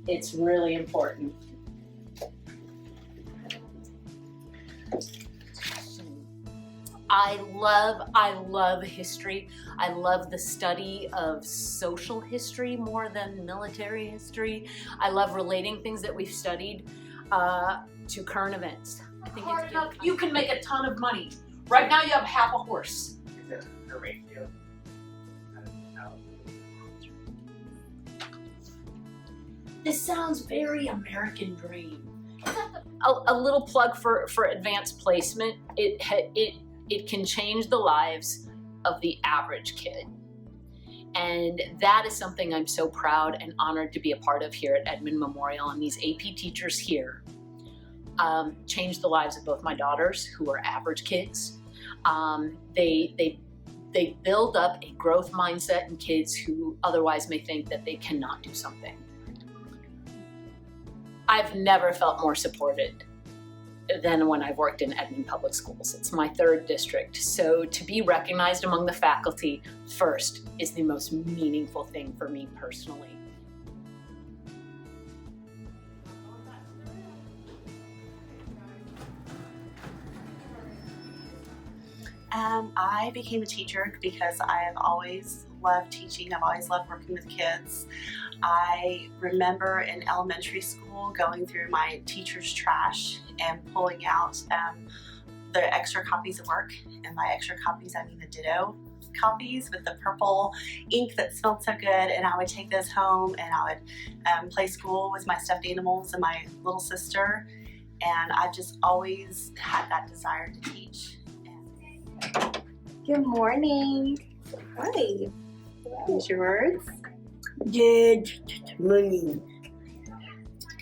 It's really important. I love history. I love the study of social history more than military history. I love relating things that we've studied to current events. I think hard enough, you can make a ton of money. Right now you have half a horse. Is it a ratio? This sounds very American dream. A little plug for advanced placement. It can change the lives of the average kid. And that is something I'm so proud and honored to be a part of here at Edmond Memorial. And these AP teachers here changed the lives of both my daughters, who are average kids. They build up a growth mindset in kids who otherwise may think that they cannot do something. I've never felt more supported than when I've worked in Edmond Public Schools. It's my third district. So to be recognized among the faculty first is the most meaningful thing for me personally. I became a teacher because I have always loved teaching. I've always loved working with kids. I remember in elementary school going through my teacher's trash and pulling out the extra copies of work. And by extra copies, I mean the ditto copies with the purple ink that smelled so good. And I would take those home and I would play school with my stuffed animals and my little sister. And I've just always had that desire to teach. Good morning. Hi. What's your words? Good morning.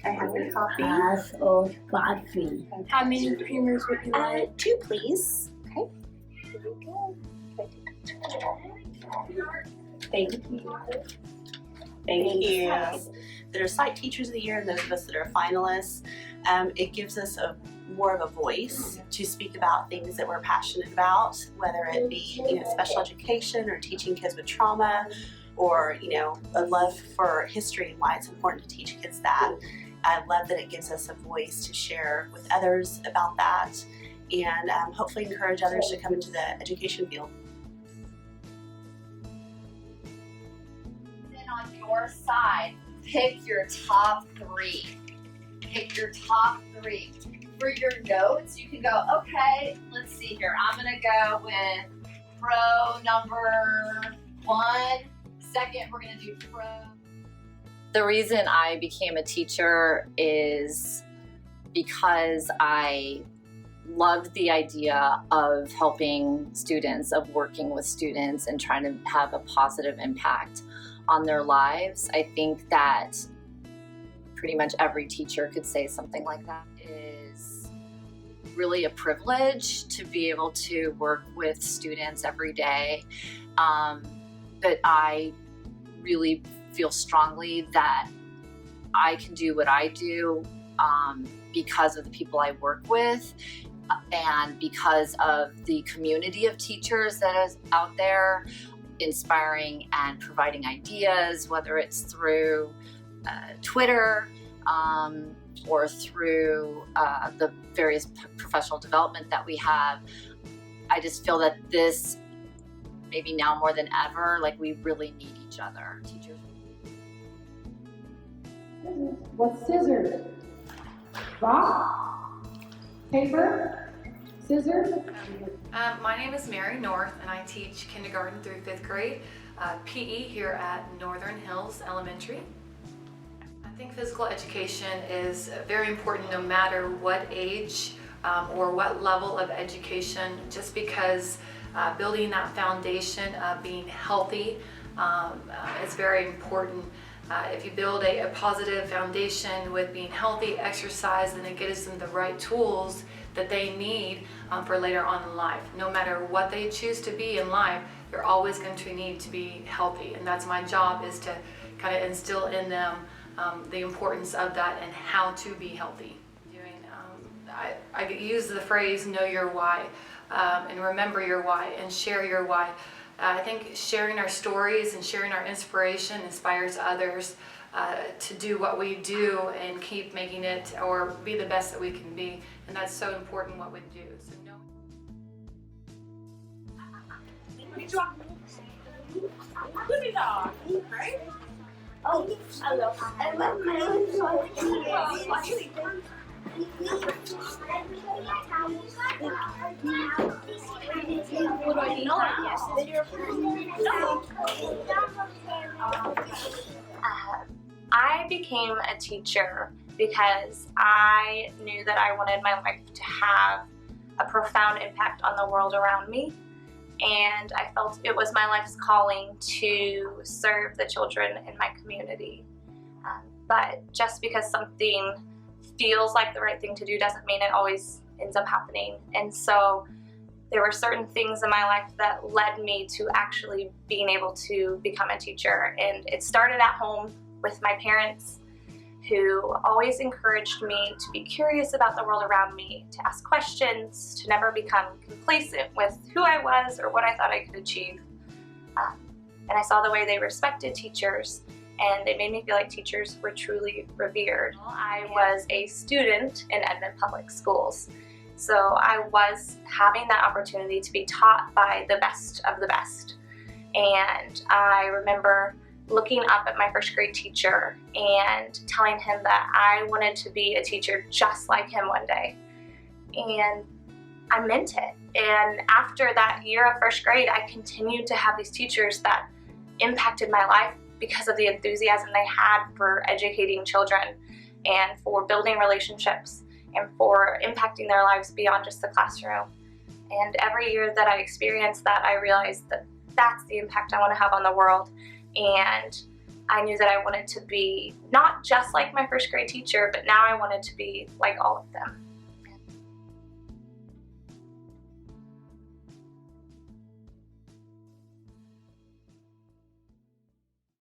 I have your coffee. Half of coffee. How many creamers would you like? 2, please. Okay. Thank you. Thank you. That are site teachers of the year and those of us that are finalists. It gives us more of a voice to speak about things that we're passionate about, whether it be special education or teaching kids with trauma, or a love for history and why it's important to teach kids that. I love that it gives us a voice to share with others about that, and hopefully encourage others to come into the education field. Then on your side, pick your top 3. Pick your top 3. For your notes, you can go, okay, let's see here. I'm gonna go with pro number 1. Second, we're gonna do pro. The reason I became a teacher is because I loved the idea of helping students, of working with students and trying to have a positive impact on their lives. I think that pretty much every teacher could say something like that. It is really a privilege to be able to work with students every day. But I really feel strongly that I can do what I do because of the people I work with and because of the community of teachers that is out there inspiring and providing ideas, whether it's through Twitter or through the various professional development that we have. I just feel that this, maybe now more than ever, like we really need each other, teachers. What's scissors? Rock? Paper? Scissors? My name is Mary North and I teach kindergarten through 5th grade PE here at Northern Hills Elementary. I think physical education is very important no matter what age or what level of education, just because building that foundation of being healthy is very important. If you build a positive foundation with being healthy, exercise, then it gives them the right tools that they need for later on in life. No matter what they choose to be in life, they're always going to need to be healthy. And that's my job, is to kind of instill in them the importance of that and how to be healthy. I use the phrase, know your why, and remember your why, and share your why. I think sharing our stories and sharing our inspiration inspires others to do what we do and keep making it or be the best that we can be. And that's so important what we do. So Good dog, right? Oh, hello. I love my own I became a teacher because I knew that I wanted my life to have a profound impact on the world around me, and I felt it was my life's calling to serve the children in my community. But just because something feels like the right thing to do doesn't mean it always ends up happening. And so there were certain things in my life that led me to actually being able to become a teacher. And it started at home with my parents, who always encouraged me to be curious about the world around me, to ask questions, to never become complacent with who I was or what I thought I could achieve. And I saw the way they respected teachers, and they made me feel like teachers were truly revered. I was a student in Edmond Public Schools, so I was having that opportunity to be taught by the best of the best. And I remember looking up at my first grade teacher and telling him that I wanted to be a teacher just like him one day. And I meant it. And after that year of first grade, I continued to have these teachers that impacted my life because of the enthusiasm they had for educating children and for building relationships and for impacting their lives beyond just the classroom. And every year that I experienced that, I realized that that's the impact I want to have on the world. And I knew that I wanted to be not just like my first grade teacher, but now I wanted to be like all of them.